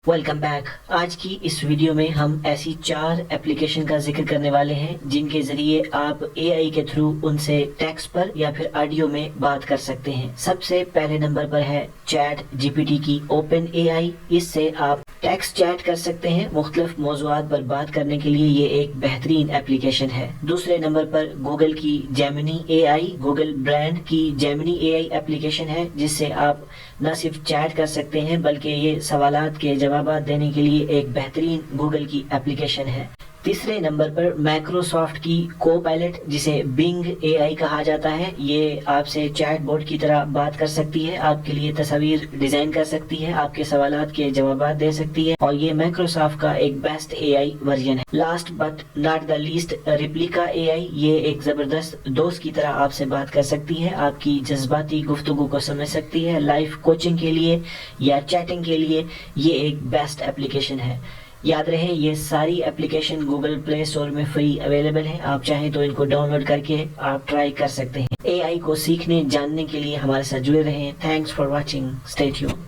Welcome back. आज की इस वीडियो में हम ऐसी 4 एप्लीकेशन का जिक्र करने वाले हैं जिनके जरिए आप एआई के थ्रू उनसे टेक्स्ट पर या फिर ऑडियो में बात कर सकते हैं। सबसे पहले नंबर पर है चैट जीपीटी की ओपन एआई। इससे आप टेक्स्ट चैट कर सकते हैं। मुख्तलिफ मौज़ूआत पर बात करने के लिए ये एक बेहतरीन एप्लीकेशन है। दूसरे नंबर पर गूगल की जेमिनी एआई, गूगल ब्रांड की जेमिनी एआई एप्लीकेशन है जिससे आप न सिर्फ चैट कर सकते हैं बल्कि ये सवालात के जवाबात देने के लिए एक बेहतरीन गूगल की एप्लीकेशन है। तीसरे नंबर पर माइक्रोसॉफ्ट की कोपायलट जिसे बिंग एआई कहा जाता है, ये आपसे चैट बोट की तरह बात कर सकती है, आपके लिए तस्वीर डिजाइन कर सकती है, आपके सवालात के जवाबात दे सकती है और ये माइक्रोसॉफ्ट का एक बेस्ट एआई वर्जन है। Last but not the least replica AI, ये एक जबरदस्त दोस्त की तरह आपसे बात कर सकती है, आपकी जज्बाती गुफ्तगू को समझ सकती है। लाइव कोचिंग के लिए या चैटिंग के लिए ये एक बेस्ट एप्लीकेशन है। याद रहे ये सारी एप्लीकेशन गूगल प्ले स्टोर में फ्री अवेलेबल है। आप चाहें तो इनको डाउनलोड करके आप ट्राई कर सकते हैं। एआई को सीखने जानने के लिए हमारे साथ जुड़े रहें। Thanks for watching, stay tuned.